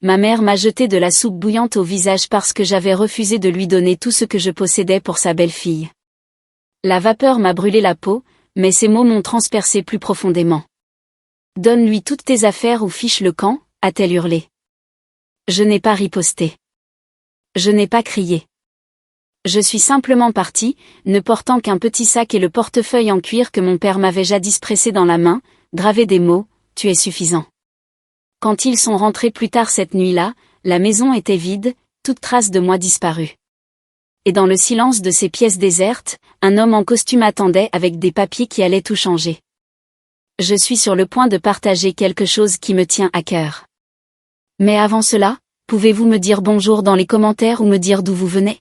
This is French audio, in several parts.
Ma mère m'a jeté de la soupe bouillante au visage parce que j'avais refusé de lui donner tout ce que je possédais pour sa belle-fille. La vapeur m'a brûlé la peau, mais ces mots m'ont transpercé plus profondément. « Donne-lui toutes tes affaires ou fiche le camp », a-t-elle hurlé. Je n'ai pas riposté. Je n'ai pas crié. Je suis simplement partie, ne portant qu'un petit sac et le portefeuille en cuir que mon père m'avait jadis pressé dans la main, gravé des mots « Tu es suffisant ». Quand ils sont rentrés plus tard cette nuit-là, la maison était vide, toute trace de moi disparue. Et dans le silence de ces pièces désertes, un homme en costume attendait avec des papiers qui allaient tout changer. Je suis sur le point de partager quelque chose qui me tient à cœur. Mais avant cela, pouvez-vous me dire bonjour dans les commentaires ou me dire d'où vous venez?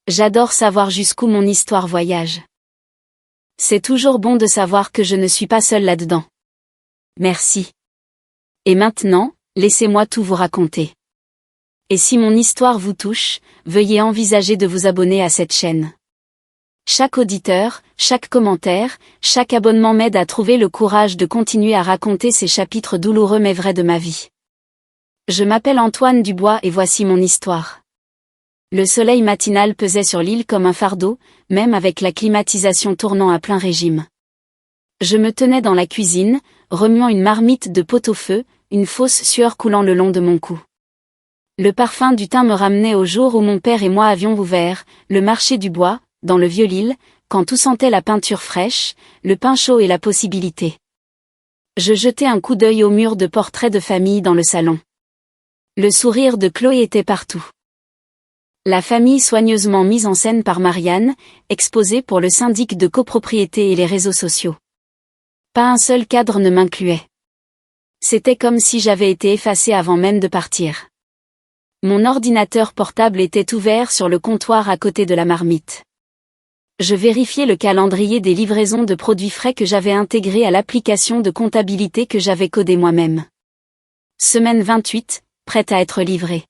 J'adore savoir jusqu'où mon histoire voyage. C'est toujours bon de savoir que je ne suis pas seule là-dedans. Merci. Et maintenant, laissez-moi tout vous raconter. Et si mon histoire vous touche, veuillez envisager de vous abonner à cette chaîne. Chaque auditeur, chaque commentaire, chaque abonnement m'aide à trouver le courage de continuer à raconter ces chapitres douloureux mais vrais de ma vie. Je m'appelle Antoine Dubois et voici mon histoire. Le soleil matinal pesait sur l'île comme un fardeau, même avec la climatisation tournant à plein régime. Je me tenais dans la cuisine, remuant une marmite de pot-au-feu, une fausse sueur coulant le long de mon cou. Le parfum du thym me ramenait au jour où mon père et moi avions ouvert le marché du bois, dans le Vieux-Lille, quand tout sentait la peinture fraîche, le pain chaud et la possibilité. Je jetai un coup d'œil au mur de portraits de famille dans le salon. Le sourire de Chloé était partout. La famille soigneusement mise en scène par Marianne, exposée pour le syndic de copropriété et les réseaux sociaux. Pas un seul cadre ne m'incluait. C'était comme si j'avais été effacée avant même de partir. Mon ordinateur portable était ouvert sur le comptoir à côté de la marmite. Je vérifiais le calendrier des livraisons de produits frais que j'avais intégré à l'application de comptabilité que j'avais codée moi-même. Semaine 28, prête à être livrée.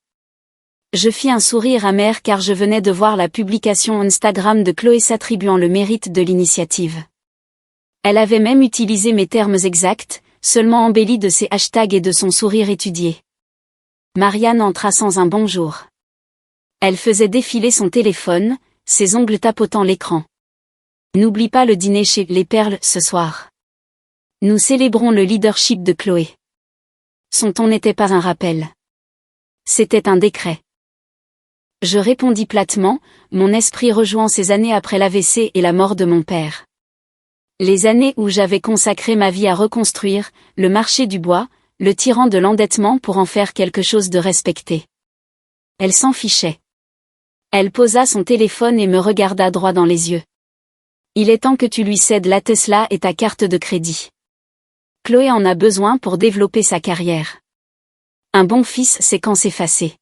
Je fis un sourire amer car je venais de voir la publication Instagram de Chloé s'attribuant le mérite de l'initiative. Elle avait même utilisé mes termes exacts, seulement embellis de ses hashtags et de son sourire étudié. Marianne entra sans un bonjour. Elle faisait défiler son téléphone, ses ongles tapotant l'écran. N'oublie pas le dîner chez Les Perles ce soir. Nous célébrons le leadership de Chloé. Son ton n'était pas un rappel. C'était un décret. Je répondis platement, mon esprit rejoint ces années après l'AVC et la mort de mon père. Les années où j'avais consacré ma vie à reconstruire le marché du bois, le tirant de l'endettement pour en faire quelque chose de respecté. Elle s'en fichait. Elle posa son téléphone et me regarda droit dans les yeux. Il est temps que tu lui cèdes la Tesla et ta carte de crédit. Chloé en a besoin pour développer sa carrière. Un bon fils sait quand s'effacer.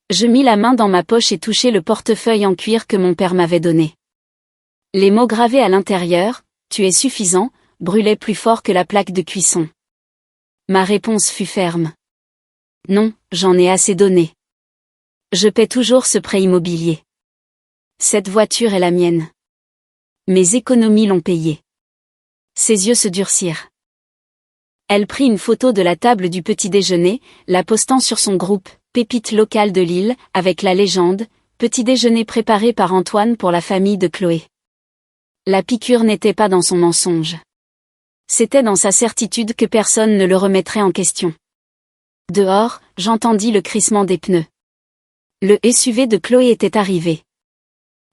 Je mis la main dans ma poche et touchai le portefeuille en cuir que mon père m'avait donné. Les mots gravés à l'intérieur, « Tu es suffisant », brûlaient plus fort que la plaque de cuisson. Ma réponse fut ferme. Non, j'en ai assez donné. Je paie toujours ce prêt immobilier. Cette voiture est la mienne. Mes économies l'ont payée. Ses yeux se durcirent. Elle prit une photo de la table du petit déjeuner, la postant sur son groupe, Pépite locale de Lille, avec la légende, petit déjeuner préparé par Antoine pour la famille de Chloé. La piqûre n'était pas dans son mensonge. C'était dans sa certitude que personne ne le remettrait en question. Dehors, j'entendis le crissement des pneus. Le SUV de Chloé était arrivé.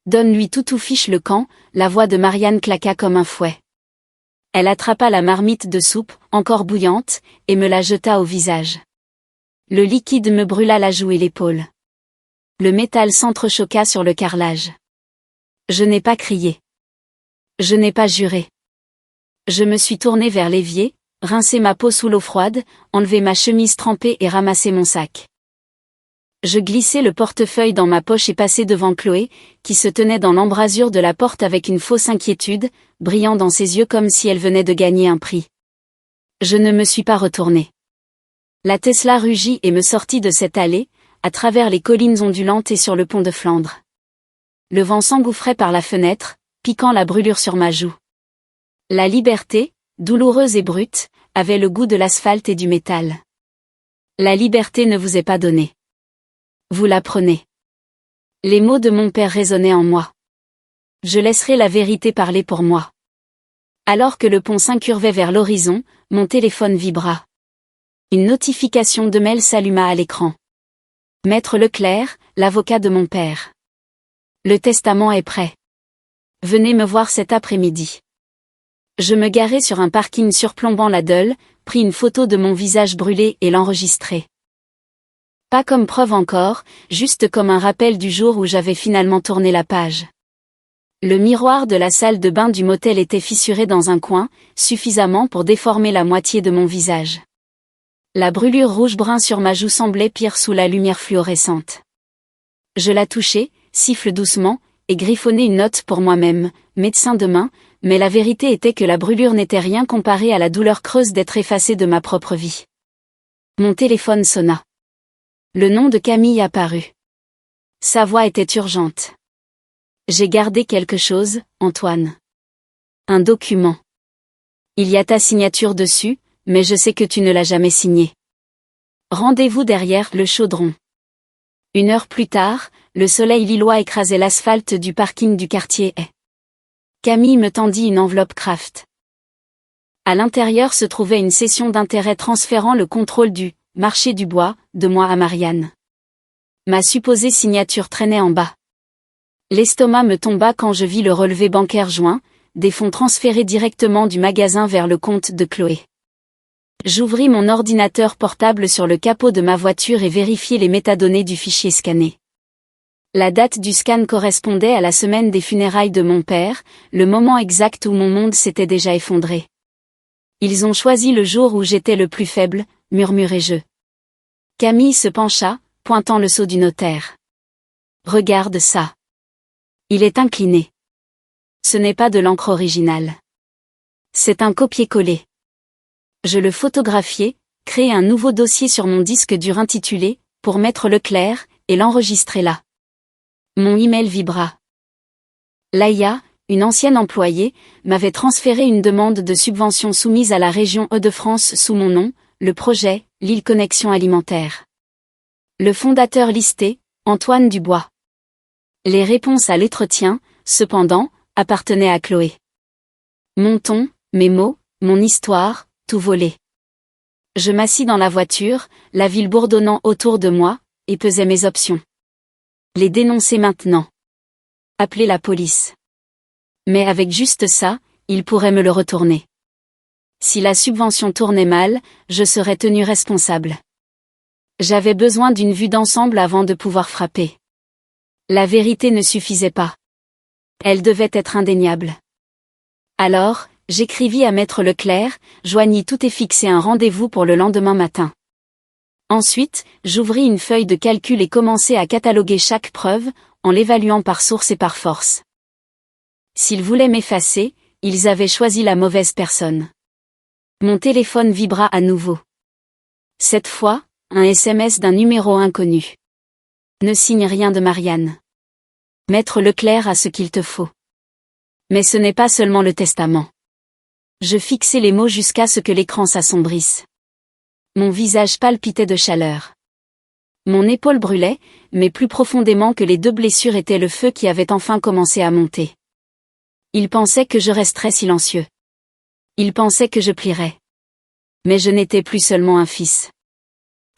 Donne-lui tout ou fiche le camp, la voix de Marianne claqua comme un fouet. Elle attrapa la marmite de soupe, encore bouillante, et me la jeta au visage. Le liquide me brûla la joue et l'épaule. Le métal s'entrechoqua sur le carrelage. Je n'ai pas crié. Je n'ai pas juré. Je me suis tournée vers l'évier, rincé ma peau sous l'eau froide, enlevé ma chemise trempée et ramassé mon sac. Je glissai le portefeuille dans ma poche et passai devant Chloé, qui se tenait dans l'embrasure de la porte avec une fausse inquiétude, brillant dans ses yeux comme si elle venait de gagner un prix. Je ne me suis pas retournée. La Tesla rugit et me sortit de cette allée, à travers les collines ondulantes et sur le pont de Flandre. Le vent s'engouffrait par la fenêtre, piquant la brûlure sur ma joue. La liberté, douloureuse et brute, avait le goût de l'asphalte et du métal. La liberté ne vous est pas donnée. Vous la prenez. Les mots de mon père résonnaient en moi. Je laisserai la vérité parler pour moi. Alors que le pont s'incurvait vers l'horizon, mon téléphone vibra. Une notification de mail s'alluma à l'écran. Maître Leclerc, l'avocat de mon père. Le testament est prêt. Venez me voir cet après-midi. Je me garai sur un parking surplombant la Deule, pris une photo de mon visage brûlé et l'enregistrai. Pas comme preuve encore, juste comme un rappel du jour où j'avais finalement tourné la page. Le miroir de la salle de bain du motel était fissuré dans un coin, suffisamment pour déformer la moitié de mon visage. La brûlure rouge-brun sur ma joue semblait pire sous la lumière fluorescente. Je la touchai, siffle doucement, et griffonnai une note pour moi-même, médecin demain, mais la vérité était que la brûlure n'était rien comparée à la douleur creuse d'être effacée de ma propre vie. Mon téléphone sonna. Le nom de Camille apparut. Sa voix était urgente. J'ai gardé quelque chose, Antoine. Un document. Il y a ta signature dessus, mais je sais que tu ne l'as jamais signé. Rendez-vous derrière le chaudron. 1 heure plus tard, le soleil lillois écrasait l'asphalte du parking du quartier Hay. Camille me tendit une enveloppe Kraft. À l'intérieur se trouvait une cession d'intérêt transférant le contrôle du marché du bois de moi à Marianne. Ma supposée signature traînait en bas. L'estomac me tomba quand je vis le relevé bancaire joint, des fonds transférés directement du magasin vers le compte de Chloé. J'ouvris mon ordinateur portable sur le capot de ma voiture et vérifiai les métadonnées du fichier scanné. La date du scan correspondait à la semaine des funérailles de mon père, le moment exact où mon monde s'était déjà effondré. Ils ont choisi le jour où j'étais le plus faible, murmurai-je. Camille se pencha, pointant le sceau du notaire. Regarde ça. Il est incliné. Ce n'est pas de l'encre originale. C'est un copier-coller. Je le photographiai, créai un nouveau dossier sur mon disque dur intitulé « Pour Maître Leclerc » et l'enregistrai là. Mon email vibra. Laïa, une ancienne employée, m'avait transféré une demande de subvention soumise à la région Hauts-de-France sous mon nom, le projet « Lille Connexion Alimentaire ». Le fondateur listé, Antoine Dubois. Les réponses à l'entretien, cependant, appartenaient à Chloé. Mon ton, mes mots, mon histoire, tout volé. Je m'assis dans la voiture, la ville bourdonnant autour de moi, et pesais mes options. Les dénoncer maintenant. Appeler la police. Mais avec juste ça, ils pourraient me le retourner. Si la subvention tournait mal, je serais tenu responsable. J'avais besoin d'une vue d'ensemble avant de pouvoir frapper. La vérité ne suffisait pas. Elle devait être indéniable. Alors, j'écrivis à Maître Leclerc, joignis tout et fixai un rendez-vous pour le lendemain matin. Ensuite, j'ouvris une feuille de calcul et commençai à cataloguer chaque preuve, en l'évaluant par source et par force. S'ils voulaient m'effacer, ils avaient choisi la mauvaise personne. Mon téléphone vibra à nouveau. Cette fois, un SMS d'un numéro inconnu. Ne signe rien de Marianne. Maître Leclerc a ce qu'il te faut. Mais ce n'est pas seulement le testament. Je fixai les mots jusqu'à ce que l'écran s'assombrisse. Mon visage palpitait de chaleur. Mon épaule brûlait, mais plus profondément que les 2 blessures était le feu qui avait enfin commencé à monter. Il pensait que je resterais silencieux. Il pensait que je plierais. Mais je n'étais plus seulement un fils.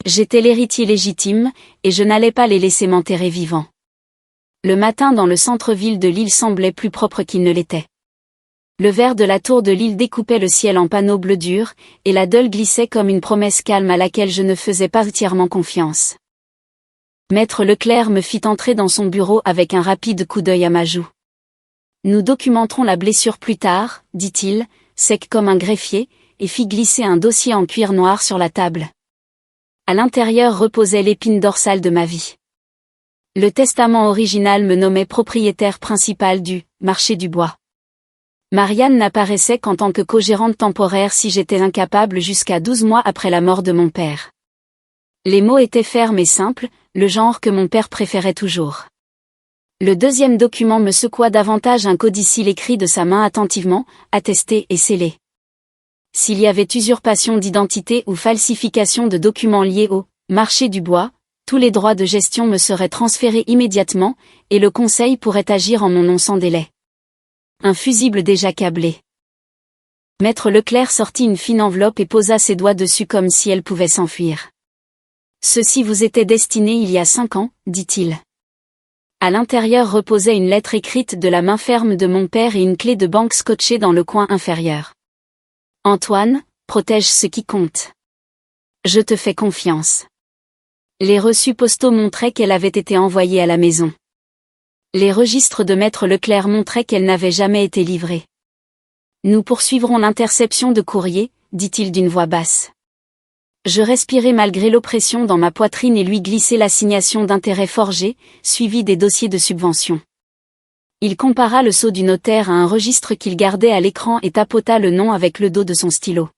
J'étais l'héritier légitime, et je n'allais pas les laisser m'enterrer vivants. Le matin dans le centre-ville de Lille semblait plus propre qu'il ne l'était. Le verre de la tour de Lille découpait le ciel en panneaux bleu dur, et la Deule glissait comme une promesse calme à laquelle je ne faisais pas entièrement confiance. Maître Leclerc me fit entrer dans son bureau avec un rapide coup d'œil à ma joue. Nous documenterons la blessure plus tard, dit-il, sec comme un greffier, et fit glisser un dossier en cuir noir sur la table. À l'intérieur reposait l'épine dorsale de ma vie. Le testament original me nommait propriétaire principal du marché du bois. Marianne n'apparaissait qu'en tant que co-gérante temporaire si j'étais incapable jusqu'à 12 mois après la mort de mon père. Les mots étaient fermes et simples, le genre que mon père préférait toujours. Le deuxième document me secoua davantage un codicille écrit de sa main attentivement, attesté et scellé. S'il y avait usurpation d'identité ou falsification de documents liés au Marché du bois, tous les droits de gestion me seraient transférés immédiatement, et le conseil pourrait agir en mon nom sans délai. Un fusible déjà câblé. Maître Leclerc sortit une fine enveloppe et posa ses doigts dessus comme si elle pouvait s'enfuir. Ceci vous était destiné il y a 5 ans, dit-il. À l'intérieur reposait une lettre écrite de la main ferme de mon père et une clé de banque scotchée dans le coin inférieur. Antoine, protège ce qui compte. Je te fais confiance. Les reçus postaux montraient qu'elle avait été envoyée à la maison. Les registres de Maître Leclerc montraient qu'elle n'avait jamais été livrée. Nous poursuivrons l'interception de courrier, dit-il d'une voix basse. Je respirai malgré l'oppression dans ma poitrine et lui glissai l'assignation d'intérêt forgée, suivie des dossiers de subvention. Il compara le sceau du notaire à un registre qu'il gardait à l'écran et tapota le nom avec le dos de son stylo.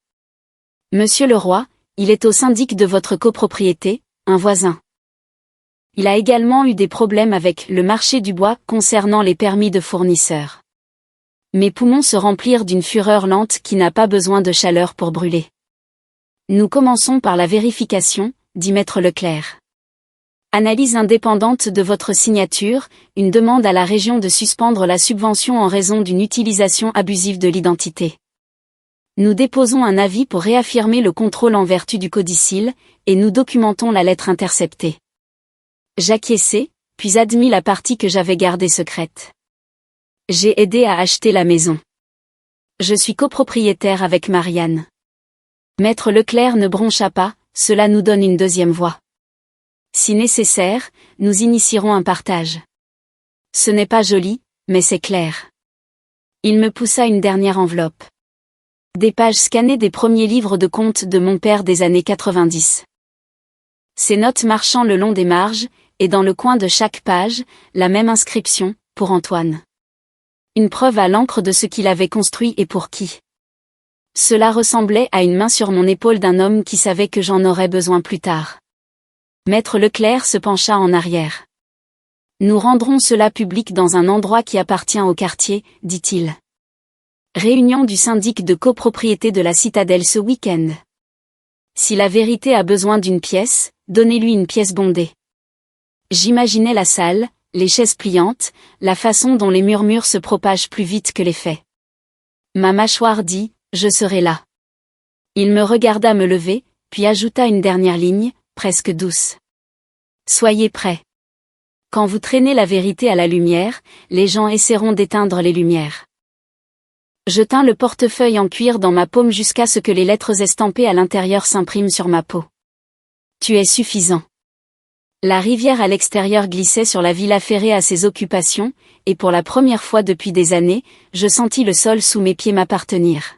Monsieur Leroy, il est au syndic de votre copropriété, un voisin. Il a également eu des problèmes avec le marché du bois concernant les permis de fournisseurs. Mes poumons se remplirent d'une fureur lente qui n'a pas besoin de chaleur pour brûler. Nous commençons par la vérification, dit Maître Leclerc. Analyse indépendante de votre signature, une demande à la région de suspendre la subvention en raison d'une utilisation abusive de l'identité. Nous déposons un avis pour réaffirmer le contrôle en vertu du codicille, et nous documentons la lettre interceptée. J'acquiesçai, puis admis la partie que j'avais gardée secrète. J'ai aidé à acheter la maison. Je suis copropriétaire avec Marianne. Maître Leclerc ne broncha pas, cela nous donne une deuxième voie. Si nécessaire, nous initierons un partage. Ce n'est pas joli, mais c'est clair. Il me poussa une dernière enveloppe. Des pages scannées des premiers livres de comptes de mon père des années 90. Ses notes marchant le long des marges, et dans le coin de chaque page, la même inscription, pour Antoine. Une preuve à l'encre de ce qu'il avait construit et pour qui. Cela ressemblait à une main sur mon épaule d'un homme qui savait que j'en aurais besoin plus tard. Maître Leclerc se pencha en arrière. Nous rendrons cela public dans un endroit qui appartient au quartier, dit-il. Réunion du syndic de copropriété de la Citadelle ce week-end. Si la vérité a besoin d'une pièce, donnez-lui une pièce bondée. J'imaginais la salle, les chaises pliantes, la façon dont les murmures se propagent plus vite que les faits. Ma mâchoire dit, je serai là. Il me regarda me lever, puis ajouta une dernière ligne, presque douce. Soyez prêts. Quand vous traînez la vérité à la lumière, les gens essaieront d'éteindre les lumières. Je tins le portefeuille en cuir dans ma paume jusqu'à ce que les lettres estampées à l'intérieur s'impriment sur ma peau. Tu es suffisant. La rivière à l'extérieur glissait sur la villa ferrée à ses occupations, et pour la première fois depuis des années, je sentis le sol sous mes pieds m'appartenir.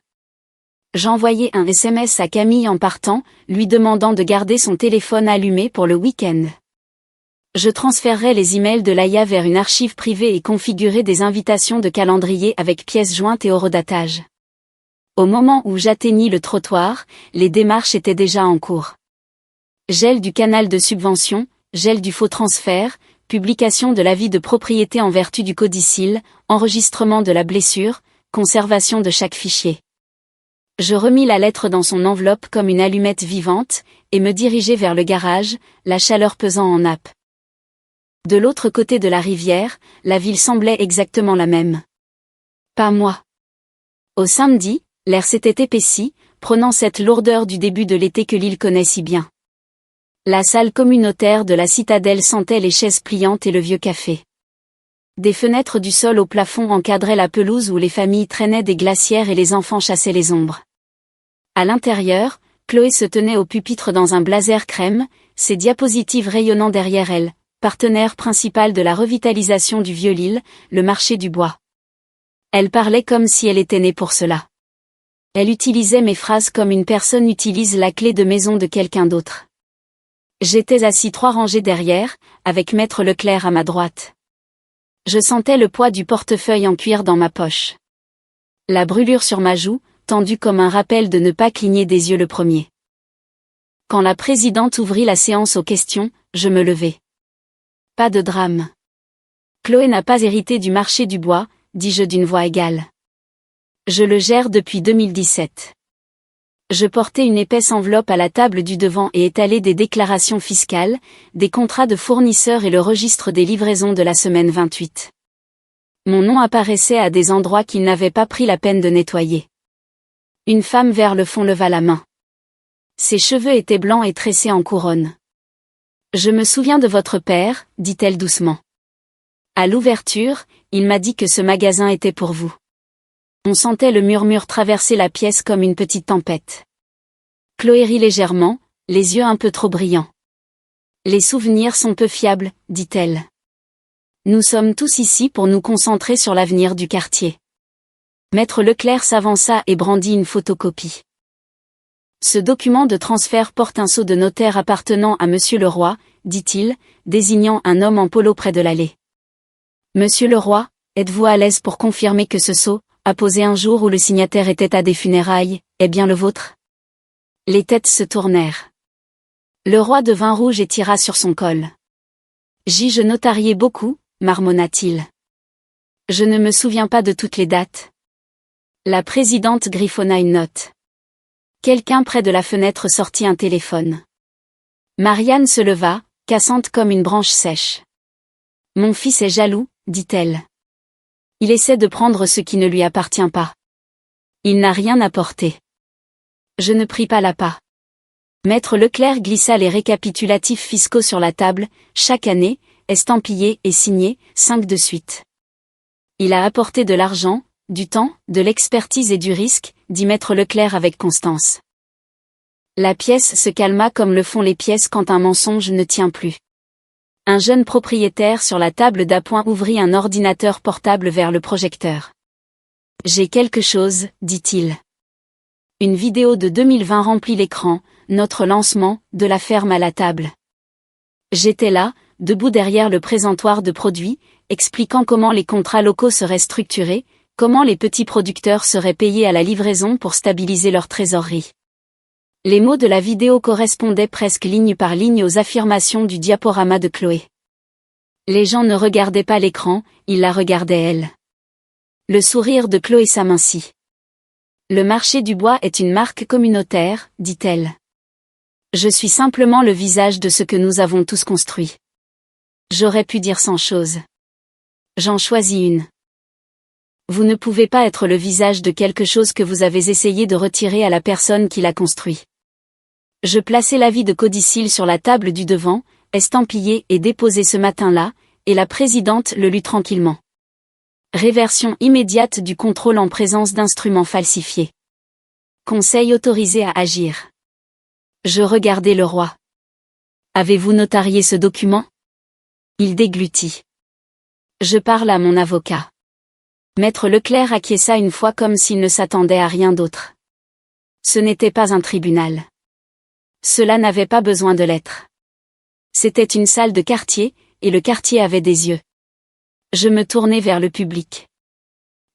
J'envoyai un SMS à Camille en partant, lui demandant de garder son téléphone allumé pour le week-end. Je transférerai les emails de Laïa vers une archive privée et configurerai des invitations de calendrier avec pièces jointes et horodatage. Au moment où j'atteignis le trottoir, les démarches étaient déjà en cours. Gel du canal de subvention, gel du faux transfert, publication de l'avis de propriété en vertu du codicille, enregistrement de la blessure, conservation de chaque fichier. Je remis la lettre dans son enveloppe comme une allumette vivante, et me dirigeai vers le garage, la chaleur pesant en nappe. De l'autre côté de la rivière, la ville semblait exactement la même. Pas moi. Au samedi, l'air s'était épaissi, prenant cette lourdeur du début de l'été que l'île connaît si bien. La salle communautaire de la citadelle sentait les chaises pliantes et le vieux café. Des fenêtres du sol au plafond encadraient la pelouse où les familles traînaient des glacières et les enfants chassaient les ombres. À l'intérieur, Chloé se tenait au pupitre dans un blazer crème, ses diapositives rayonnant derrière elle, partenaire principal de la revitalisation du Vieux-Lille, le marché du bois. Elle parlait comme si elle était née pour cela. Elle utilisait mes phrases comme une personne utilise la clé de maison de quelqu'un d'autre. J'étais assis 3 rangées derrière, avec Maître Leclerc à ma droite. Je sentais le poids du portefeuille en cuir dans ma poche. La brûlure sur ma joue, tendue comme un rappel de ne pas cligner des yeux le premier. Quand la présidente ouvrit la séance aux questions, je me levai. Pas de drame. Chloé n'a pas hérité du marché du bois, dis-je d'une voix égale. Je le gère depuis 2017. Je portais une épaisse enveloppe à la table du devant et étalais des déclarations fiscales, des contrats de fournisseurs et le registre des livraisons de la semaine 28. Mon nom apparaissait à des endroits qu'il n'avait pas pris la peine de nettoyer. Une femme vers le fond leva la main. Ses cheveux étaient blancs et tressés en couronne. « Je me souviens de votre père, dit-elle doucement. À l'ouverture, il m'a dit que ce magasin était pour vous. » On sentait le murmure traverser la pièce comme une petite tempête. Chloé rit légèrement, les yeux un peu trop brillants. « Les souvenirs sont peu fiables, dit-elle. Nous sommes tous ici pour nous concentrer sur l'avenir du quartier. » Maître Leclerc s'avança et brandit une photocopie. Ce document de transfert porte un sceau de notaire appartenant à Monsieur Leroy, dit-il, désignant un homme en polo près de l'allée. Monsieur Leroy, êtes-vous à l'aise pour confirmer que ce sceau, apposé un jour où le signataire était à des funérailles, est bien le vôtre? Les têtes se tournèrent. Leroy devint rouge et tira sur son col. Je notariais beaucoup, marmonna-t-il. Je ne me souviens pas de toutes les dates. La présidente griffonna une note. Quelqu'un près de la fenêtre sortit un téléphone. Marianne se leva, cassante comme une branche sèche. Mon fils est jaloux, dit-elle. Il essaie de prendre ce qui ne lui appartient pas. Il n'a rien apporté. Je ne pris pas l'appât. Maître Leclerc glissa les récapitulatifs fiscaux sur la table, chaque année, estampillés et signés, 5 de suite. Il a apporté de l'argent, du temps, de l'expertise et du risque, dit Maître Leclerc avec constance. La pièce se calma comme le font les pièces quand un mensonge ne tient plus. Un jeune propriétaire sur la table d'appoint ouvrit un ordinateur portable vers le projecteur. « J'ai quelque chose, dit-il. » Une vidéo de 2020 remplit l'écran, notre lancement, de la ferme à la table. J'étais là, debout derrière le présentoir de produits, expliquant comment les contrats locaux seraient structurés, comment les petits producteurs seraient payés à la livraison pour stabiliser leur trésorerie. Les mots de la vidéo correspondaient presque ligne par ligne aux affirmations du diaporama de Chloé. Les gens ne regardaient pas l'écran, ils la regardaient elle. Le sourire de Chloé s'amincit. Le marché du bois est une marque communautaire, dit-elle. Je suis simplement le visage de ce que nous avons tous construit. J'aurais pu dire 100 choses. J'en choisis une. Vous ne pouvez pas être le visage de quelque chose que vous avez essayé de retirer à la personne qui l'a construit. Je plaçai l'avis de codicille sur la table du devant, estampillé et déposé ce matin-là, et la présidente le lut tranquillement. Réversion immédiate du contrôle en présence d'instruments falsifiés. Conseil autorisé à agir. Je regardai le roi. Avez-vous notarié ce document? Il déglutit. Je parle à mon avocat. Maître Leclerc acquiesça une fois comme s'il ne s'attendait à rien d'autre. Ce n'était pas un tribunal. Cela n'avait pas besoin de l'être. C'était une salle de quartier, et le quartier avait des yeux. Je me tournai vers le public.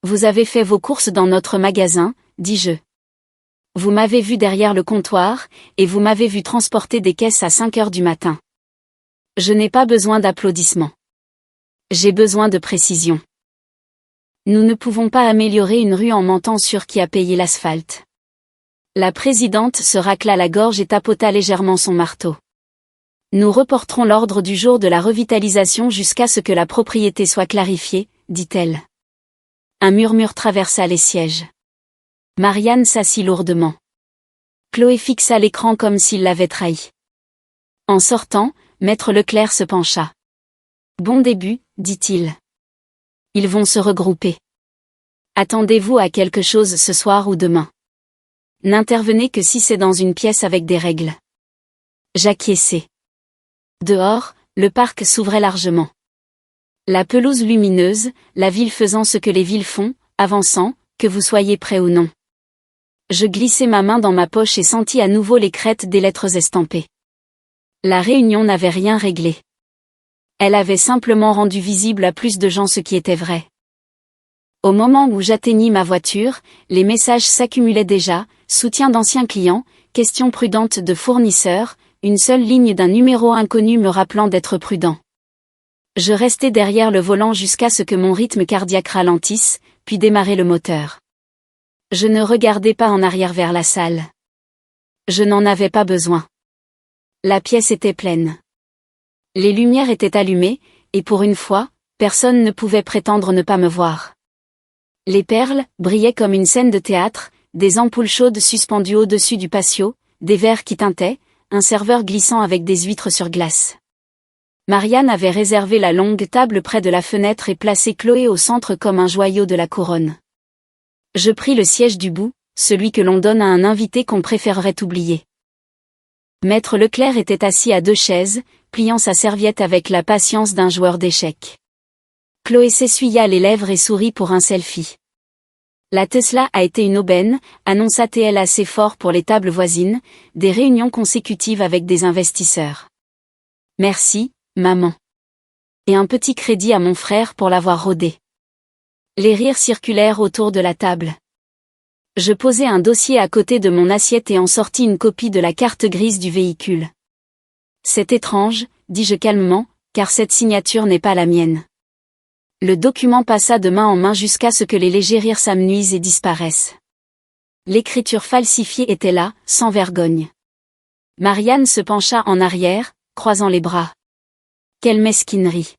Vous avez fait vos courses dans notre magasin, dis-je. Vous m'avez vu derrière le comptoir, et vous m'avez vu transporter des caisses à 5 heures du matin. Je n'ai pas besoin d'applaudissements. J'ai besoin de précision. Nous ne pouvons pas améliorer une rue en mentant sur qui a payé l'asphalte. La présidente se racla la gorge et tapota légèrement son marteau. Nous reporterons l'ordre du jour de la revitalisation jusqu'à ce que la propriété soit clarifiée, dit-elle. Un murmure traversa les sièges. Marianne s'assit lourdement. Chloé fixa l'écran comme s'il l'avait trahi. En sortant, Maître Leclerc se pencha. Bon début, dit-il. Ils vont se regrouper. Attendez-vous à quelque chose ce soir ou demain. N'intervenez que si c'est dans une pièce avec des règles. J'acquiesçai. Dehors, le parc s'ouvrait largement. La pelouse lumineuse, la ville faisant ce que les villes font, avançant, que vous soyez prêt ou non. Je glissai ma main dans ma poche et sentis à nouveau les crêtes des lettres estampées. La réunion n'avait rien réglé. Elle avait simplement rendu visible à plus de gens ce qui était vrai. Au moment où j'atteignis ma voiture, les messages s'accumulaient déjà, soutien d'anciens clients, questions prudentes de fournisseurs, une seule ligne d'un numéro inconnu me rappelant d'être prudent. Je restai derrière le volant jusqu'à ce que mon rythme cardiaque ralentisse, puis démarrai le moteur. Je ne regardai pas en arrière vers la salle. Je n'en avais pas besoin. La pièce était pleine. Les lumières étaient allumées, et pour une fois, personne ne pouvait prétendre ne pas me voir. Les perles brillaient comme une scène de théâtre, des ampoules chaudes suspendues au-dessus du patio, des verres qui tintaient, un serveur glissant avec des huîtres sur glace. Marianne avait réservé la longue table près de la fenêtre et placé Chloé au centre comme un joyau de la couronne. Je pris le siège du bout, celui que l'on donne à un invité qu'on préférerait oublier. Maître Leclerc était assis à 2 chaises, pliant sa serviette avec la patience d'un joueur d'échecs. Chloé s'essuya les lèvres et sourit pour un selfie. La Tesla a été une aubaine, annonça-t-elle assez fort pour les tables voisines, des réunions consécutives avec des investisseurs. Merci, maman. Et un petit crédit à mon frère pour l'avoir rodé. Les rires circulèrent autour de la table. Je posai un dossier à côté de mon assiette et en sortis une copie de la carte grise du véhicule. C'est étrange, dis-je calmement, car cette signature n'est pas la mienne. Le document passa de main en main jusqu'à ce que les légers rires s'amenuisent et disparaissent. L'écriture falsifiée était là, sans vergogne. Marianne se pencha en arrière, croisant les bras. Quelle mesquinerie.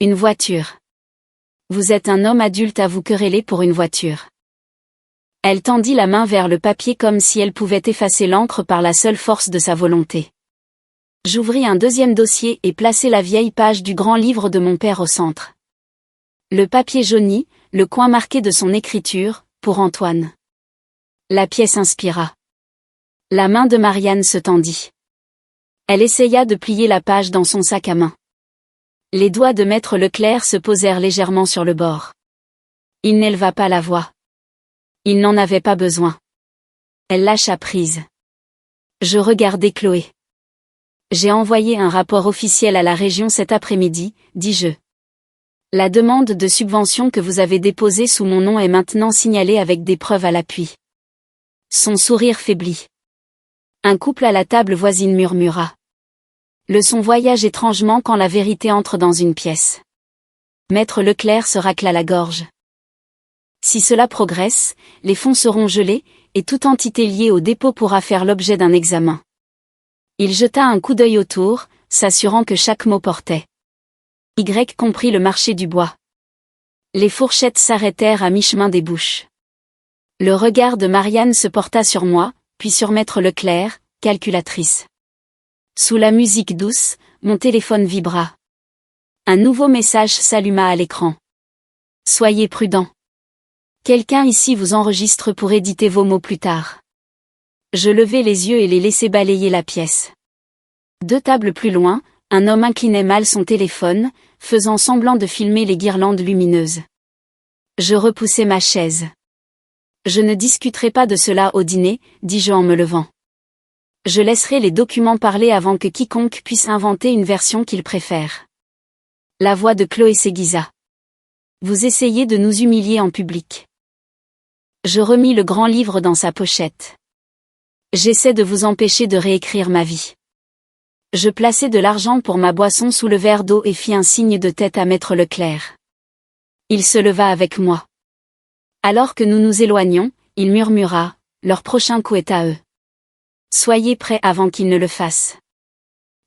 Une voiture. Vous êtes un homme adulte à vous quereller pour une voiture. Elle tendit la main vers le papier comme si elle pouvait effacer l'encre par la seule force de sa volonté. J'ouvris un deuxième dossier et plaçai la vieille page du grand livre de mon père au centre. Le papier jauni, le coin marqué de son écriture, pour Antoine. La pièce inspira. La main de Marianne se tendit. Elle essaya de plier la page dans son sac à main. Les doigts de maître Leclerc se posèrent légèrement sur le bord. Il n'éleva pas la voix. Il n'en avait pas besoin. Elle lâcha prise. Je regardai Chloé. J'ai envoyé un rapport officiel à la région cet après-midi, dis-je. La demande de subvention que vous avez déposée sous mon nom est maintenant signalée avec des preuves à l'appui. Son sourire faiblit. Un couple à la table voisine murmura. Le son voyage étrangement quand la vérité entre dans une pièce. Maître Leclerc se racla la gorge. Si cela progresse, les fonds seront gelés, et toute entité liée au dépôt pourra faire l'objet d'un examen. Il jeta un coup d'œil autour, s'assurant que chaque mot portait. Y comprit le marché du bois. Les fourchettes s'arrêtèrent à mi-chemin des bouches. Le regard de Marianne se porta sur moi, puis sur maître Leclerc, calculatrice. Sous la musique douce, mon téléphone vibra. Un nouveau message s'alluma à l'écran. Soyez prudent. Quelqu'un ici vous enregistre pour éditer vos mots plus tard. Je levai les yeux et les laissai balayer la pièce. 2 tables plus loin, un homme inclinait mal son téléphone, faisant semblant de filmer les guirlandes lumineuses. Je repoussai ma chaise. Je ne discuterai pas de cela au dîner, dis-je en me levant. Je laisserai les documents parler avant que quiconque puisse inventer une version qu'il préfère. La voix de Chloé s'aiguisa. Vous essayez de nous humilier en public. Je remis le grand livre dans sa pochette. J'essaie de vous empêcher de réécrire ma vie. Je plaçai de l'argent pour ma boisson sous le verre d'eau et fis un signe de tête à maître Leclerc. Il se leva avec moi. Alors que nous nous éloignions, il murmura, leur prochain coup est à eux. Soyez prêts avant qu'ils ne le fassent.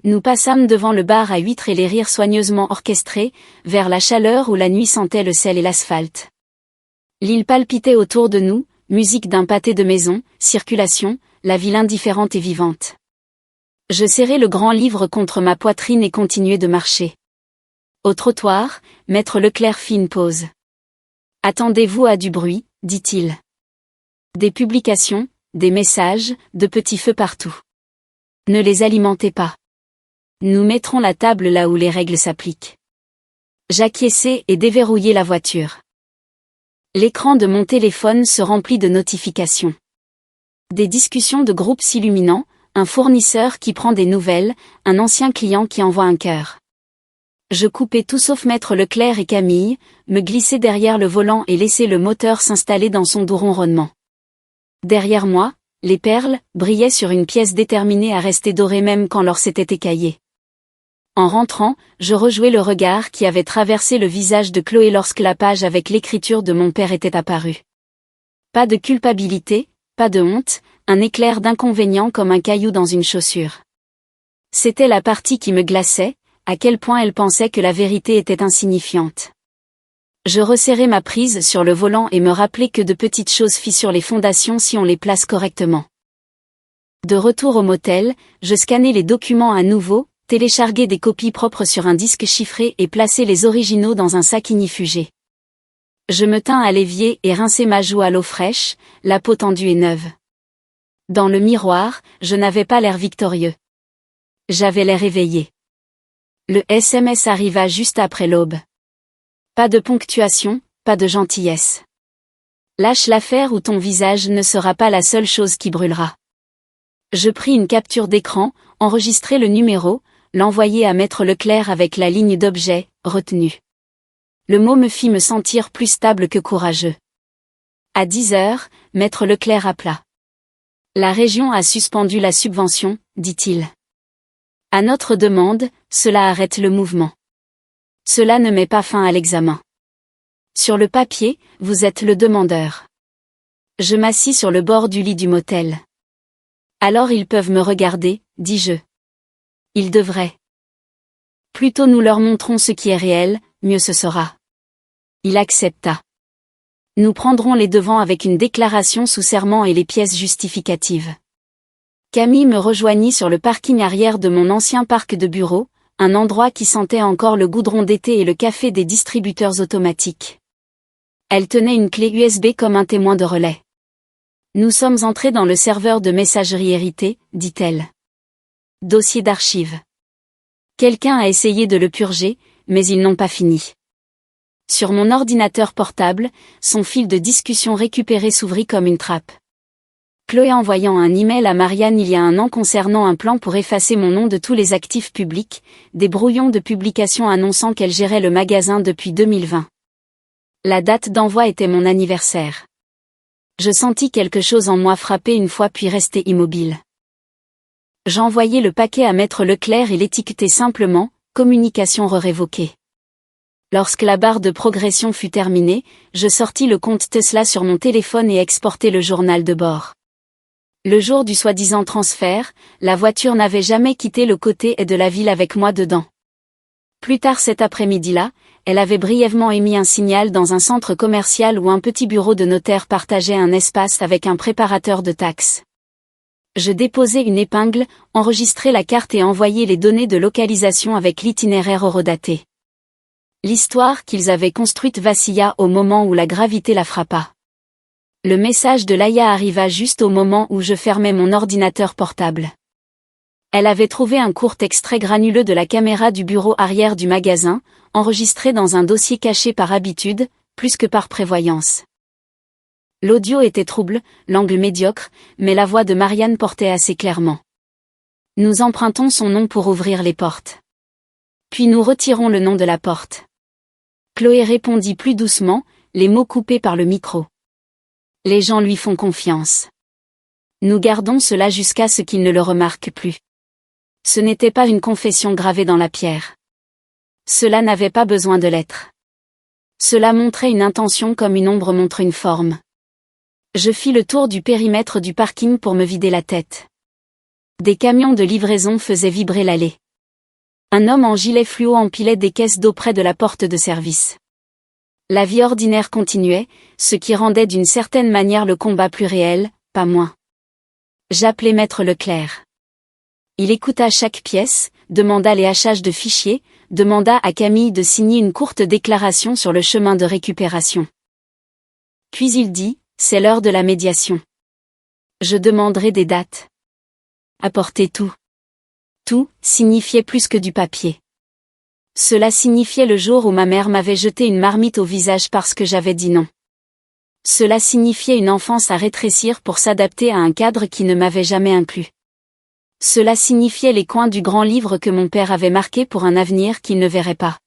Nous passâmes devant le bar à huîtres et les rires soigneusement orchestrés, vers la chaleur où la nuit sentait le sel et l'asphalte. L'île palpitait autour de nous, musique d'un pâté de maison, circulation, la ville indifférente et vivante. Je serrai le grand livre contre ma poitrine et continuai de marcher. Au trottoir, maître Leclerc fit une pause. Attendez-vous à du bruit, dit-il. Des publications, des messages, de petits feux partout. Ne les alimentez pas. Nous mettrons la table là où les règles s'appliquent. J'acquiesçai et déverrouillai la voiture. L'écran de mon téléphone se remplit de notifications. Des discussions de groupe s'illuminant, un fournisseur qui prend des nouvelles, un ancien client qui envoie un cœur. Je coupai tout sauf maître Leclerc et Camille, me glissai derrière le volant et laissai le moteur s'installer dans son doux ronronnement. Derrière moi, les perles brillaient sur une pièce déterminée à rester dorée même quand l'or s'était écaillé. En rentrant, je rejouai le regard qui avait traversé le visage de Chloé lorsque la page avec l'écriture de mon père était apparue. Pas de culpabilité, pas de honte, un éclair d'inconvénient comme un caillou dans une chaussure. C'était la partie qui me glaçait, à quel point elle pensait que la vérité était insignifiante. Je resserrai ma prise sur le volant et me rappelai que de petites choses fissurent les fondations si on les place correctement. De retour au motel, je scannai les documents à nouveau, télécharguai des copies propres sur un disque chiffré et plaçai les originaux dans un sac ignifugé. Je me tins à l'évier et rinçai ma joue à l'eau fraîche, la peau tendue et neuve. Dans le miroir, je n'avais pas l'air victorieux. J'avais l'air éveillé. Le SMS arriva juste après l'aube. Pas de ponctuation, pas de gentillesse. Lâche l'affaire ou ton visage ne sera pas la seule chose qui brûlera. Je pris une capture d'écran, enregistrai le numéro, l'envoyai à Maître Leclerc avec la ligne d'objet, retenue. Le mot me fit me sentir plus stable que courageux. À 10 heures, Maître Leclerc appela. La région a suspendu la subvention, dit-il. À notre demande, cela arrête le mouvement. Cela ne met pas fin à l'examen. Sur le papier, vous êtes le demandeur. Je m'assis sur le bord du lit du motel. Alors ils peuvent me regarder, dis-je. Ils devraient. Plus tôt nous leur montrons ce qui est réel, mieux ce sera. Il accepta. Nous prendrons les devants avec une déclaration sous serment et les pièces justificatives. Camille me rejoignit sur le parking arrière de mon ancien parc de bureaux, un endroit qui sentait encore le goudron d'été et le café des distributeurs automatiques. Elle tenait une clé USB comme un témoin de relais. Nous sommes entrés dans le serveur de messagerie hérité, dit-elle. Dossier d'archives. Quelqu'un a essayé de le purger, mais ils n'ont pas fini. Sur mon ordinateur portable, son fil de discussion récupéré s'ouvrit comme une trappe. Chloé envoyant un email à Marianne il y a un an concernant un plan pour effacer mon nom de tous les actifs publics, des brouillons de publication annonçant qu'elle gérait le magasin depuis 2020. La date d'envoi était mon anniversaire. Je sentis quelque chose en moi frapper une fois puis rester immobile. J'envoyai le paquet à Maître Leclerc et l'étiquetai simplement « Communication révoquée ». Lorsque la barre de progression fut terminée, je sortis le compte Tesla sur mon téléphone et exportai le journal de bord. Le jour du soi-disant transfert, la voiture n'avait jamais quitté le côté de la ville avec moi dedans. Plus tard cet après-midi-là, elle avait brièvement émis un signal dans un centre commercial où un petit bureau de notaire partageait un espace avec un préparateur de taxes. Je déposai une épingle, enregistrai la carte et envoyai les données de localisation avec l'itinéraire horodaté. L'histoire qu'ils avaient construite vacilla au moment où la gravité la frappa. Le message de Laïa arriva juste au moment où je fermais mon ordinateur portable. Elle avait trouvé un court extrait granuleux de la caméra du bureau arrière du magasin, enregistré dans un dossier caché par habitude, plus que par prévoyance. L'audio était trouble, l'angle médiocre, mais la voix de Marianne portait assez clairement. Nous empruntons son nom pour ouvrir les portes. Puis nous retirons le nom de la porte. Chloé répondit plus doucement, les mots coupés par le micro. Les gens lui font confiance. Nous gardons cela jusqu'à ce qu'ils ne le remarquent plus. Ce n'était pas une confession gravée dans la pierre. Cela n'avait pas besoin de l'être. Cela montrait une intention comme une ombre montre une forme. Je fis le tour du périmètre du parking pour me vider la tête. Des camions de livraison faisaient vibrer l'allée. Un homme en gilet fluo empilait des caisses d'eau près de la porte de service. La vie ordinaire continuait, ce qui rendait d'une certaine manière le combat plus réel, pas moins. J'appelai Maître Leclerc. Il écouta chaque pièce, demanda les hachages de fichiers, demanda à Camille de signer une courte déclaration sur le chemin de récupération. Puis il dit, c'est l'heure de la médiation. Je demanderai des dates. Apportez tout. Tout signifiait plus que du papier. Cela signifiait le jour où ma mère m'avait jeté une marmite au visage parce que j'avais dit non. Cela signifiait une enfance à rétrécir pour s'adapter à un cadre qui ne m'avait jamais inclus. Cela signifiait les coins du grand livre que mon père avait marqué pour un avenir qu'il ne verrait pas.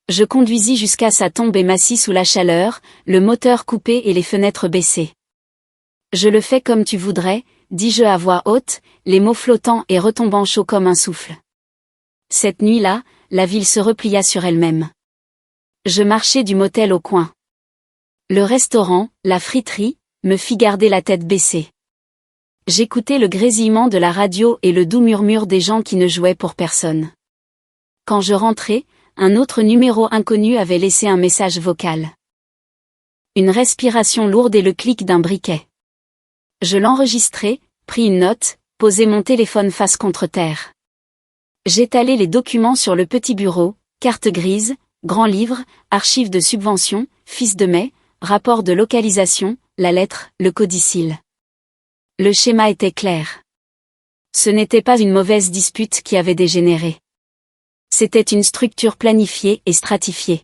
Je conduisis jusqu'à sa tombe et m'assis sous la chaleur, le moteur coupé et les fenêtres baissées. Je le fais comme tu voudrais, dis-je à voix haute, les mots flottants et retombant chauds comme un souffle. Cette nuit-là, la ville se replia sur elle-même. Je marchai du motel au coin. Le restaurant, la friterie, me fit garder la tête baissée. J'écoutais le grésillement de la radio et le doux murmure des gens qui ne jouaient pour personne. Quand je rentrais, un autre numéro inconnu avait laissé un message vocal. Une respiration lourde et le clic d'un briquet. Je l'enregistrai, pris une note, posai mon téléphone face contre terre. J'étalai les documents sur le petit bureau, carte grise, grand livre, archives de subvention, fils de mai, rapport de localisation, la lettre, le codicille. Le schéma était clair. Ce n'était pas une mauvaise dispute qui avait dégénéré. C'était une structure planifiée et stratifiée.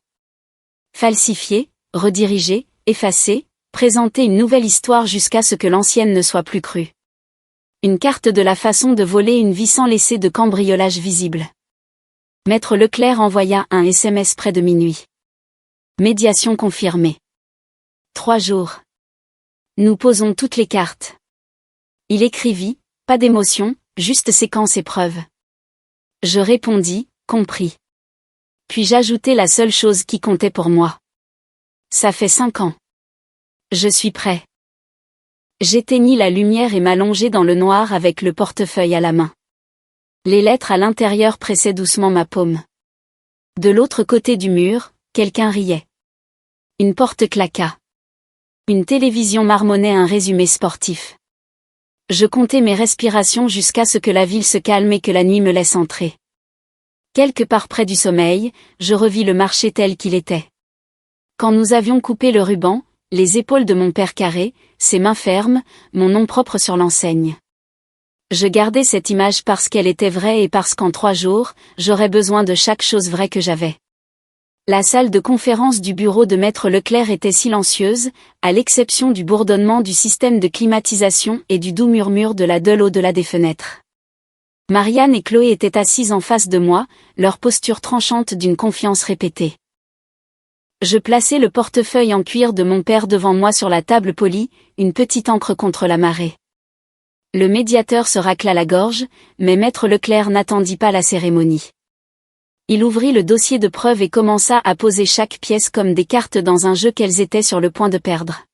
Falsifiée, redirigée, effacée, présenter une nouvelle histoire jusqu'à ce que l'ancienne ne soit plus crue. Une carte de la façon de voler une vie sans laisser de cambriolage visible. Maître Leclerc envoya un SMS près de minuit. Médiation confirmée. 3 jours. Nous posons toutes les cartes. Il écrivit, pas d'émotion, juste séquence épreuve. Je répondis, compris. Puis j'ajoutai la seule chose qui comptait pour moi. Ça fait 5 ans. Je suis prêt. J'éteignis la lumière et m'allongeai dans le noir avec le portefeuille à la main. Les lettres à l'intérieur pressaient doucement ma paume. De l'autre côté du mur, quelqu'un riait. Une porte claqua. Une télévision marmonnait un résumé sportif. Je comptais mes respirations jusqu'à ce que la ville se calme et que la nuit me laisse entrer. Quelque part près du sommeil, je revis le marché tel qu'il était. Quand nous avions coupé le ruban, les épaules de mon père carré, ses mains fermes, mon nom propre sur l'enseigne. Je gardais cette image parce qu'elle était vraie et parce qu'en 3 jours, j'aurais besoin de chaque chose vraie que j'avais. La salle de conférence du bureau de Maître Leclerc était silencieuse, à l'exception du bourdonnement du système de climatisation et du doux murmure de la Dole au-delà des fenêtres. Marianne et Chloé étaient assises en face de moi, leur posture tranchante d'une confiance répétée. Je plaçai le portefeuille en cuir de mon père devant moi sur la table polie, une petite encre contre la marée. Le médiateur se racla la gorge, mais Maître Leclerc n'attendit pas la cérémonie. Il ouvrit le dossier de preuve et commença à poser chaque pièce comme des cartes dans un jeu qu'elles étaient sur le point de perdre.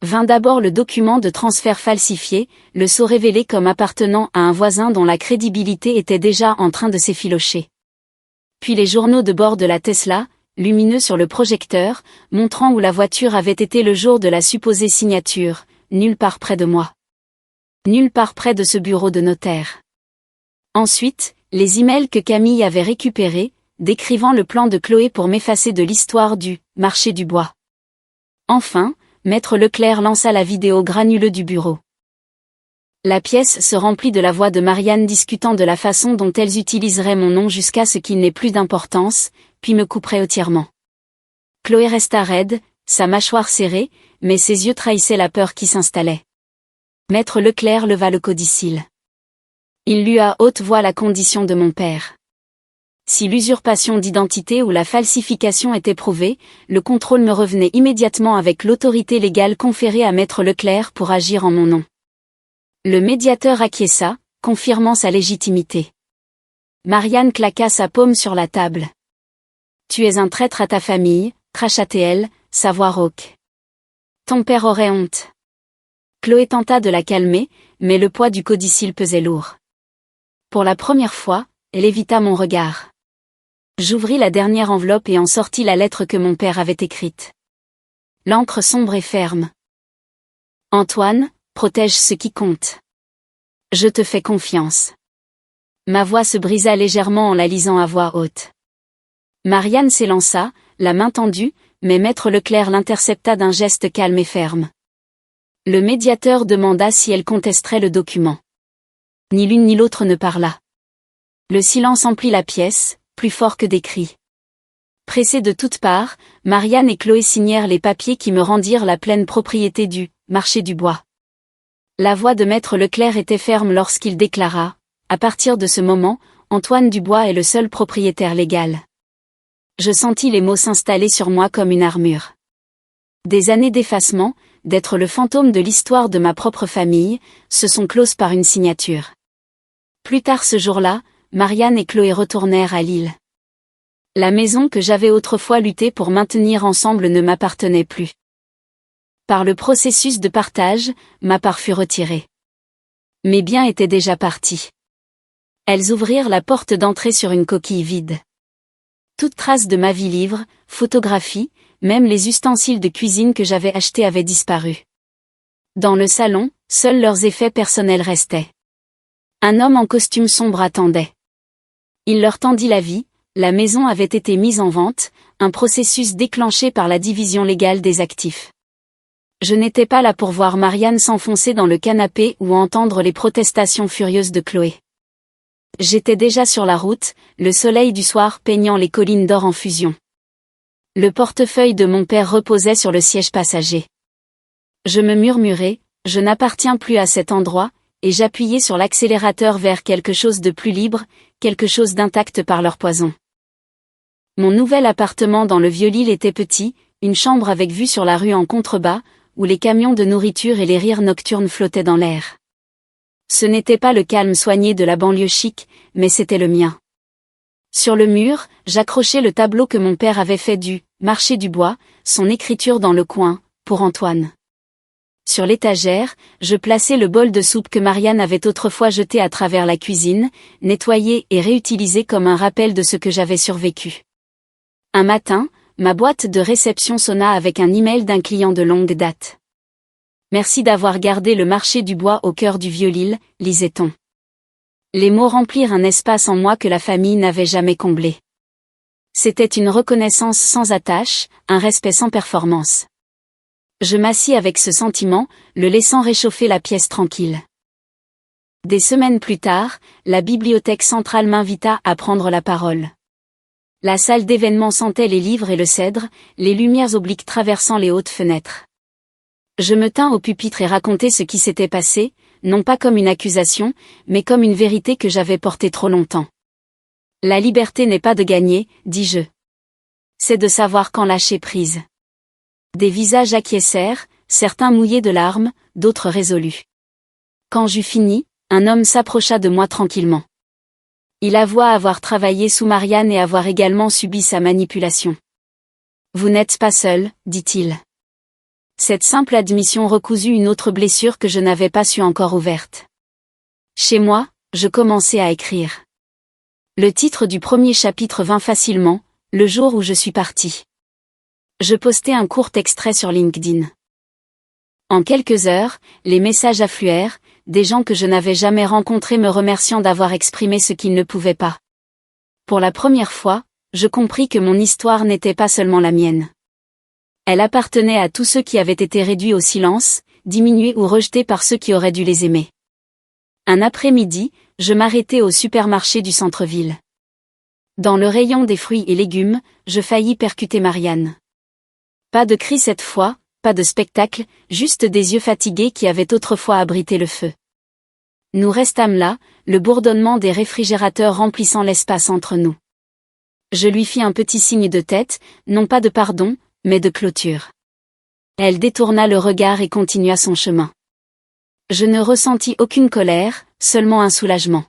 Vint d'abord le document de transfert falsifié, le sceau révélé comme appartenant à un voisin dont la crédibilité était déjà en train de s'effilocher. Puis les journaux de bord de la Tesla, lumineux sur le projecteur, montrant où la voiture avait été le jour de la supposée signature, nulle part près de moi. Nulle part près de ce bureau de notaire. Ensuite, les emails que Camille avait récupérés, décrivant le plan de Chloé pour m'effacer de l'histoire du « marché du bois ». Enfin, Maître Leclerc lança la vidéo granuleux du bureau. La pièce se remplit de la voix de Marianne discutant de la façon dont elles utiliseraient mon nom jusqu'à ce qu'il n'ait plus d'importance, puis me couperait entièrement. Chloé resta raide, sa mâchoire serrée, mais ses yeux trahissaient la peur qui s'installait. Maître Leclerc leva le codicille. Il lut à haute voix la condition de mon père. Si l'usurpation d'identité ou la falsification était prouvée, le contrôle me revenait immédiatement avec l'autorité légale conférée à Maître Leclerc pour agir en mon nom. Le médiateur acquiesça, confirmant sa légitimité. Marianne claqua sa paume sur la table. « Tu es un traître à ta famille, cracha-t-elle, sa voix rauque. Ton père aurait honte. » Chloé tenta de la calmer, mais le poids du codicille pesait lourd. Pour la première fois, elle évita mon regard. J'ouvris la dernière enveloppe et en sortis la lettre que mon père avait écrite. L'encre sombre et ferme. Antoine, protège ce qui compte. Je te fais confiance. Ma voix se brisa légèrement en la lisant à voix haute. Marianne s'élança, la main tendue, mais Maître Leclerc l'intercepta d'un geste calme et ferme. Le médiateur demanda si elle contesterait le document. Ni l'une ni l'autre ne parla. Le silence emplit la pièce, plus fort que des cris. Pressées de toutes parts, Marianne et Chloé signèrent les papiers qui me rendirent la pleine propriété du marché du bois. La voix de Maître Leclerc était ferme lorsqu'il déclara « À partir de ce moment, Antoine Dubois est le seul propriétaire légal. » Je sentis les mots s'installer sur moi comme une armure. Des années d'effacement, d'être le fantôme de l'histoire de ma propre famille, se sont closes par une signature. Plus tard ce jour-là, Marianne et Chloé retournèrent à Lille. La maison que j'avais autrefois lutté pour maintenir ensemble ne m'appartenait plus. Par le processus de partage, ma part fut retirée. Mes biens étaient déjà partis. Elles ouvrirent la porte d'entrée sur une coquille vide. Toute trace de ma vie, livres, photographies, même les ustensiles de cuisine que j'avais achetés avaient disparu. Dans le salon, seuls leurs effets personnels restaient. Un homme en costume sombre attendait. Il leur tendit la vie, la maison avait été mise en vente, un processus déclenché par la division légale des actifs. Je n'étais pas là pour voir Marianne s'enfoncer dans le canapé ou entendre les protestations furieuses de Chloé. J'étais déjà sur la route, le soleil du soir peignant les collines d'or en fusion. Le portefeuille de mon père reposait sur le siège passager. Je me murmurais, je n'appartiens plus à cet endroit, et j'appuyais sur l'accélérateur vers quelque chose de plus libre, quelque chose d'intact par leur poison. Mon nouvel appartement dans le Vieux-Lille était petit, une chambre avec vue sur la rue en contrebas, où les camions de nourriture et les rires nocturnes flottaient dans l'air. Ce n'était pas le calme soigné de la banlieue chic, mais c'était le mien. Sur le mur, j'accrochais le tableau que mon père avait fait du marché du bois, son écriture dans le coin, pour Antoine. Sur l'étagère, je plaçais le bol de soupe que Marianne avait autrefois jeté à travers la cuisine, nettoyé et réutilisé comme un rappel de ce que j'avais survécu. Un matin, ma boîte de réception sonna avec un email d'un client de longue date. Merci d'avoir gardé le marché du bois au cœur du Vieux-Lille, lisait-on. Les mots remplirent un espace en moi que la famille n'avait jamais comblé. C'était une reconnaissance sans attache, un respect sans performance. Je m'assis avec ce sentiment, le laissant réchauffer la pièce tranquille. Des semaines plus tard, la bibliothèque centrale m'invita à prendre la parole. La salle d'événement sentait les livres et le cèdre, les lumières obliques traversant les hautes fenêtres. Je me tins au pupitre et racontai ce qui s'était passé, non pas comme une accusation, mais comme une vérité que j'avais portée trop longtemps. La liberté n'est pas de gagner, dis-je. C'est de savoir quand lâcher prise. Des visages acquiescèrent, certains mouillés de larmes, d'autres résolus. Quand j'eus fini, un homme s'approcha de moi tranquillement. Il avoua avoir travaillé sous Marianne et avoir également subi sa manipulation. Vous n'êtes pas seul, dit-il. Cette simple admission recousit une autre blessure que je n'avais pas su encore ouverte. Chez moi, je commençai à écrire. Le titre du premier chapitre vint facilement, le jour où je suis partie. Je postai un court extrait sur LinkedIn. En quelques heures, les messages affluèrent, des gens que je n'avais jamais rencontrés me remerciant d'avoir exprimé ce qu'ils ne pouvaient pas. Pour la première fois, je compris que mon histoire n'était pas seulement la mienne. Elle appartenait à tous ceux qui avaient été réduits au silence, diminués ou rejetés par ceux qui auraient dû les aimer. Un après-midi, je m'arrêtai au supermarché du centre-ville. Dans le rayon des fruits et légumes, je faillis percuter Marianne. Pas de cris cette fois, pas de spectacle, juste des yeux fatigués qui avaient autrefois abrité le feu. Nous restâmes là, le bourdonnement des réfrigérateurs remplissant l'espace entre nous. Je lui fis un petit signe de tête, non pas de pardon, mais de clôture. Elle détourna le regard et continua son chemin. Je ne ressentis aucune colère, seulement un soulagement.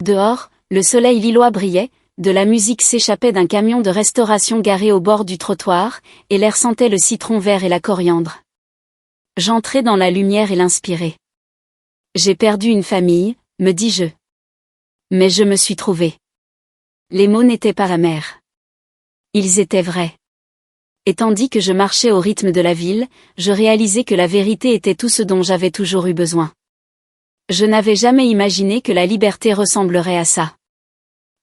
Dehors, le soleil lillois brillait, de la musique s'échappait d'un camion de restauration garé au bord du trottoir, et l'air sentait le citron vert et la coriandre. J'entrai dans la lumière et l'inspirai. J'ai perdu une famille, me dis-je. Mais je me suis trouvé. Les mots n'étaient pas amers. Ils étaient vrais. Et tandis que je marchais au rythme de la ville, je réalisais que la vérité était tout ce dont j'avais toujours eu besoin. Je n'avais jamais imaginé que la liberté ressemblerait à ça.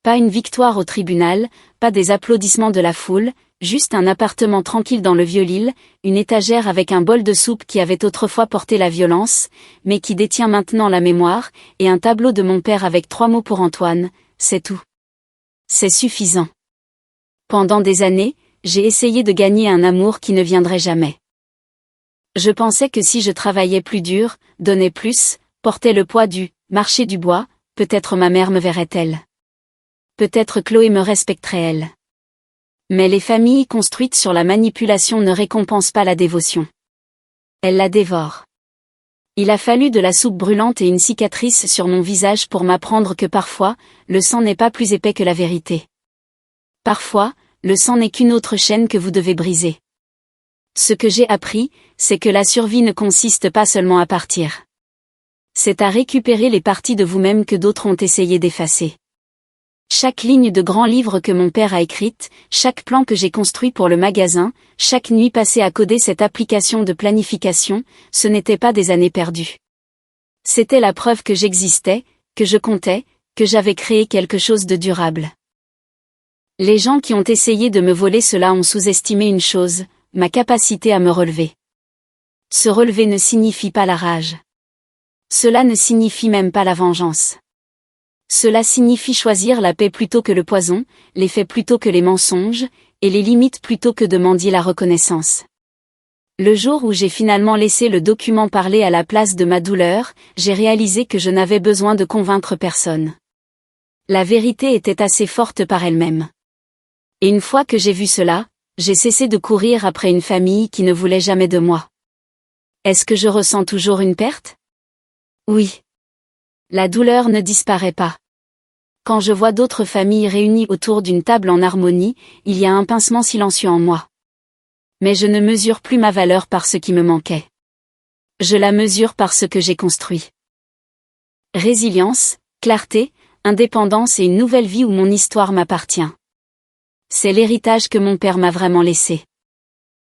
Pas une victoire au tribunal, pas des applaudissements de la foule, juste un appartement tranquille dans le Vieux-Lille, une étagère avec un bol de soupe qui avait autrefois porté la violence, mais qui détient maintenant la mémoire, et un tableau de mon père avec 3 mots pour Antoine, c'est tout. C'est suffisant. Pendant des années, j'ai essayé de gagner un amour qui ne viendrait jamais. Je pensais que si je travaillais plus dur, donnais plus, portais le poids du marché du bois, peut-être ma mère me verrait-elle. Peut-être Chloé me respecterait elle. Mais les familles construites sur la manipulation ne récompensent pas la dévotion. Elles la dévorent. Il a fallu de la soupe brûlante et une cicatrice sur mon visage pour m'apprendre que parfois, le sang n'est pas plus épais que la vérité. Parfois, le sang n'est qu'une autre chaîne que vous devez briser. Ce que j'ai appris, c'est que la survie ne consiste pas seulement à partir. C'est à récupérer les parties de vous-même que d'autres ont essayé d'effacer. Chaque ligne de grand livre que mon père a écrite, chaque plan que j'ai construit pour le magasin, chaque nuit passée à coder cette application de planification, ce n'étaient pas des années perdues. C'était la preuve que j'existais, que je comptais, que j'avais créé quelque chose de durable. Les gens qui ont essayé de me voler cela ont sous-estimé une chose, ma capacité à me relever. Se relever ne signifie pas la rage. Cela ne signifie même pas la vengeance. Cela signifie choisir la paix plutôt que le poison, les faits plutôt que les mensonges, et les limites plutôt que de mendier la reconnaissance. Le jour où j'ai finalement laissé le document parler à la place de ma douleur, j'ai réalisé que je n'avais besoin de convaincre personne. La vérité était assez forte par elle-même. Et une fois que j'ai vu cela, j'ai cessé de courir après une famille qui ne voulait jamais de moi. Est-ce que je ressens toujours une perte? Oui. La douleur ne disparaît pas. Quand je vois d'autres familles réunies autour d'une table en harmonie, il y a un pincement silencieux en moi. Mais je ne mesure plus ma valeur par ce qui me manquait. Je la mesure par ce que j'ai construit. Résilience, clarté, indépendance et une nouvelle vie où mon histoire m'appartient. C'est l'héritage que mon père m'a vraiment laissé.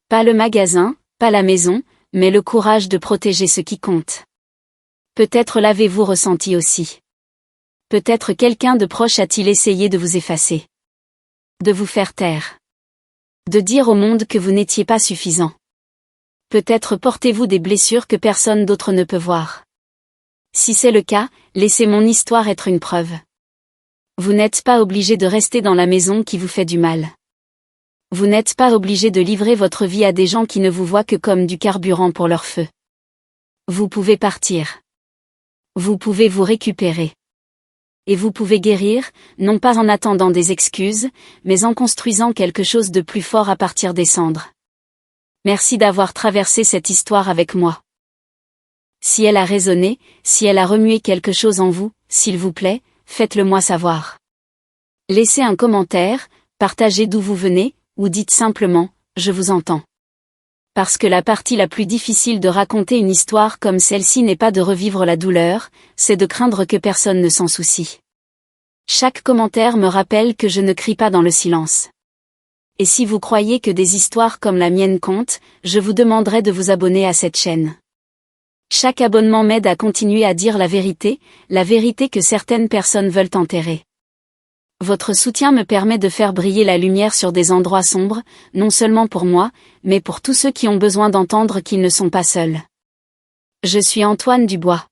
Pas le magasin, pas la maison, mais le courage de protéger ce qui compte. Peut-être l'avez-vous ressenti aussi. Peut-être quelqu'un de proche a-t-il essayé de vous effacer. De vous faire taire. De dire au monde que vous n'étiez pas suffisant. Peut-être portez-vous des blessures que personne d'autre ne peut voir. Si c'est le cas, laissez mon histoire être une preuve. Vous n'êtes pas obligé de rester dans la maison qui vous fait du mal. Vous n'êtes pas obligé de livrer votre vie à des gens qui ne vous voient que comme du carburant pour leur feu. Vous pouvez partir. Vous pouvez vous récupérer. Et vous pouvez guérir, non pas en attendant des excuses, mais en construisant quelque chose de plus fort à partir des cendres. Merci d'avoir traversé cette histoire avec moi. Si elle a résonné, si elle a remué quelque chose en vous, s'il vous plaît, faites-le moi savoir. Laissez un commentaire, partagez d'où vous venez, ou dites simplement « Je vous entends ». Parce que la partie la plus difficile de raconter une histoire comme celle-ci n'est pas de revivre la douleur, c'est de craindre que personne ne s'en soucie. Chaque commentaire me rappelle que je ne crie pas dans le silence. Et si vous croyez que des histoires comme la mienne comptent, je vous demanderai de vous abonner à cette chaîne. Chaque abonnement m'aide à continuer à dire la vérité que certaines personnes veulent enterrer. Votre soutien me permet de faire briller la lumière sur des endroits sombres, non seulement pour moi, mais pour tous ceux qui ont besoin d'entendre qu'ils ne sont pas seuls. Je suis Antoine Dubois.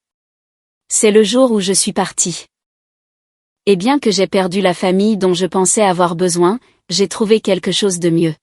C'est le jour où je suis parti. Et bien que j'ai perdu la famille dont je pensais avoir besoin, j'ai trouvé quelque chose de mieux.